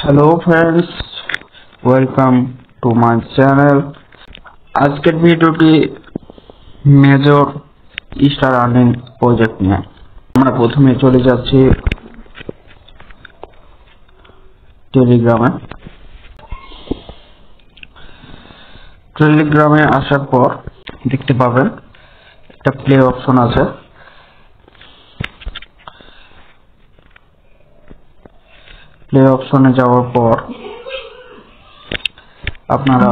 Hello friends, welcome to my channel. আজকের ভিডিওটি major star earning project নিয়ে। আমরা প্রথমে চলে যাচ্ছি টেলিগ্রামে আসার পর দেখতে পাবেন একটা প্লে অপশন আছে। প্লে অপশনে যাওয়ার পর আপনারা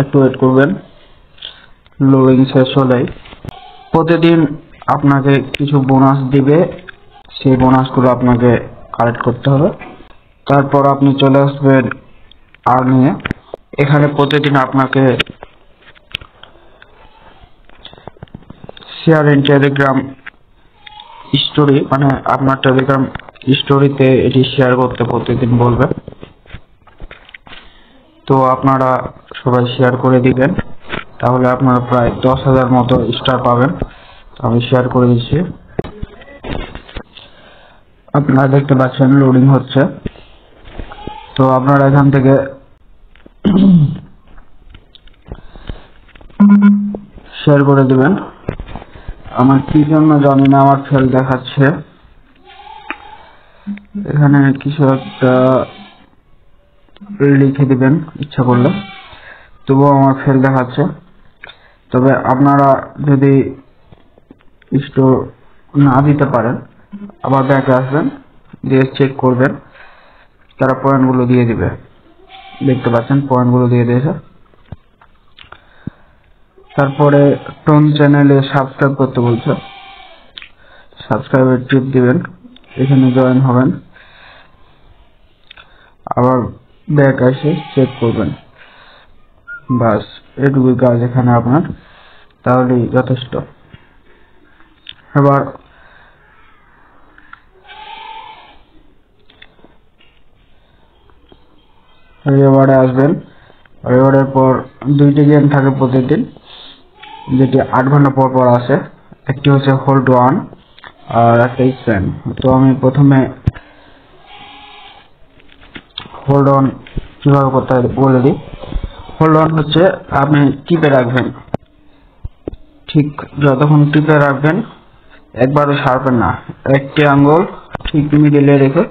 একটু ওয়েট করবেন, লোডিং শেষ হলেই প্রতিদিন আপনাকে কিছু বোনাস দিবে। সেই বোনাসগুলো আপনাকে কালেক্ট করতে হবে। তারপর আপনি চলে আসবেন আর্নিংয়ে। এখানে প্রতিদিন আপনাকে শেয়ার ইন টেলিগ্রাম স্টোরি, মানে আপনার টেলিগ্রাম স্টোরিতে এটি শেয়ার করতে প্রতিদিন বলবে। তো আপনারা সবাই শেয়ার করে দিবেন, তাহলে আপনারা প্রায় 10,000 মতো স্টার পাবেন। আমি শেয়ার করে দিচ্ছি। আপনারা দেখতে পাচ্ছেন লোডিং হচ্ছে। তো আপনারা এখান থেকে শেয়ার করে দিবেন। আমার কি জন্য জানি না, আমার ফেল দেখাচ্ছে। এখানে কিছু একটা লিখে দিবেন ইচ্ছা করলে, তবুও আমার ফেল দেখাচ্ছে। তবে আপনারা যদি স্টোর না দিতে পারেন, আবার ব্যাকে আসবেন, দিয়ে চেক করবেন, তারা পয়েন্টগুলো দিয়ে দিবে। দেখতে পাচ্ছেন পয়েন্টগুলো দিয়ে দিয়েছে। তারপরে টোন চ্যানেলে সাবস্ক্রাইব করতে বলছে, সাবস্ক্রাইবের টিপ দিবেন, এখানে জয়েন হবেন, আবার ব্যাক এসে চেক করবেন। বাস এটুকুই কাজ এখানে আপনার, তাহলেই যথেষ্ট। এবার রিওয়ার্ডে আসবেন। রিওয়ার্ডের পর 2টি গেম থাকে প্রতিদিন, যেটি 8 ঘন্টা পর পর আসে। একটি হচ্ছে হোল্ড ওয়ান আর একটা স্প্যান। তো আমি প্রথমে হোল্ড অন কিভাবে করতে হয় বলে দিই। হোল্ড অন হচ্ছে আপনি টিপে রাখবেন, ঠিক যতক্ষণ টিপে রাখবেন, একবারও ছাড়বেন না। একটি আঙ্গুল ঠিক মিডিলে রেখে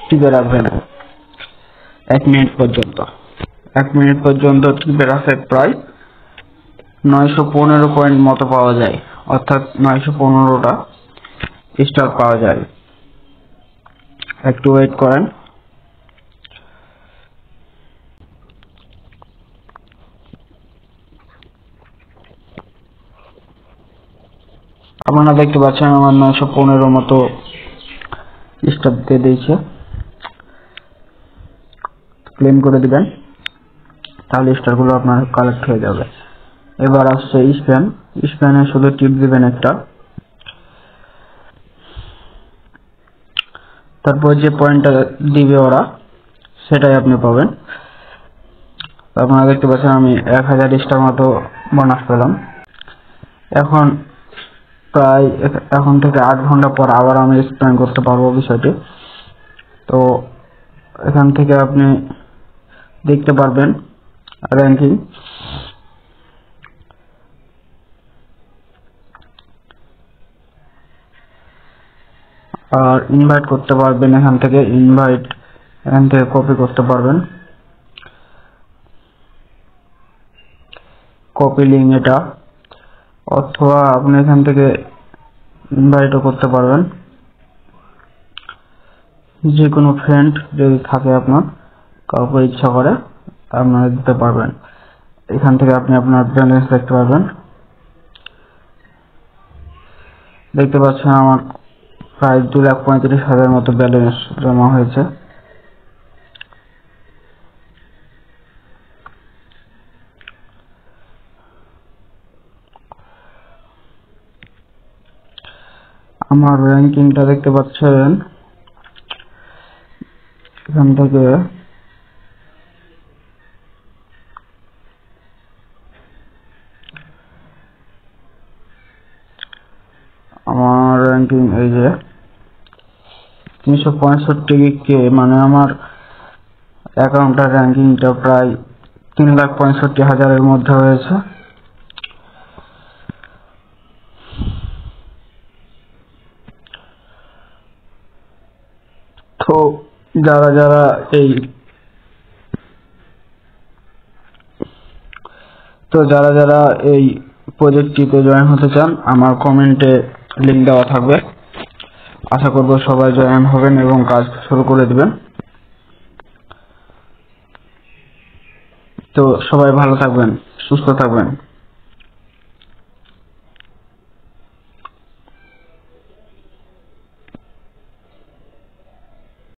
টিপে রাখবেন 1 মিনিট পর্যন্ত। 1 মিনিট পর্যন্ত টিপে রাখে প্রায় 915 পয়েন্ট মতো পাওয়া যায়, অর্থাৎ 915টা স্টার পাওয়া যায়। একটু ওয়েট করেন। আপনারা দেখতে পাচ্ছেন আমার 915 মতো স্টার দিয়ে দিয়েছে। ক্লেম করে দিবেন, তাহলে স্টারগুলো আপনার কালেক্ট হয়ে যাবে। এবার আসছে স্প্যান। স্প্যানে শুধু টিপ দিবেন একটা, তারপর যে পয়েন্টটা দিবে ওরা, সেটাই আপনি পাবেন। আপনারা দেখতে পাচ্ছেন আমি 1000 স্টার মতো বোনাস পেলাম। এখন থেকে 8 ঘন্টা পর আবার আমি স্প্যান করতে পারবো বিষয়টি। তো এখান থেকে আপনি দেখতে পারবেন র্যাঙ্কিং। আর ইনভাইট করতে পারবেন এখান থেকে, কপি করতে পারবেন, কপি লিঙ্ক এটা, অথবা আপনি এখান থেকে ইনভাইটও করতে পারবেন। যে কোনো ফ্রেন্ড যদি থাকে আপনার, কাউকে ইচ্ছা করে আপনারা দিতে পারবেন। এখান থেকে আপনি আপনার ব্যালেন্স দেখতে পারবেন। দেখতে পাচ্ছেন আমার প্রায় 2,35,000 মতো ব্যালেন্স জমা হয়েছে। আমার র্যাঙ্কিংটা দেখতে পাচ্ছেন এখান থেকে। আমার র্যাঙ্কিং এই যে 365 মানে আমার অ্যাকাউন্টের র্যাঙ্কিংটা প্রায় 3,65,000-এর মধ্যে হয়েছে। তো যারা এই প্রজেক্টটিতে জয়েন হতে চান, আমার কমেন্টে লিংক দেওয়া থাকবে। আশা করব সবাই জয়েন হবেন এবং কাজ শুরু করে দিবেন। তো সবাই ভালো থাকবেন, সুস্থ থাকবেন।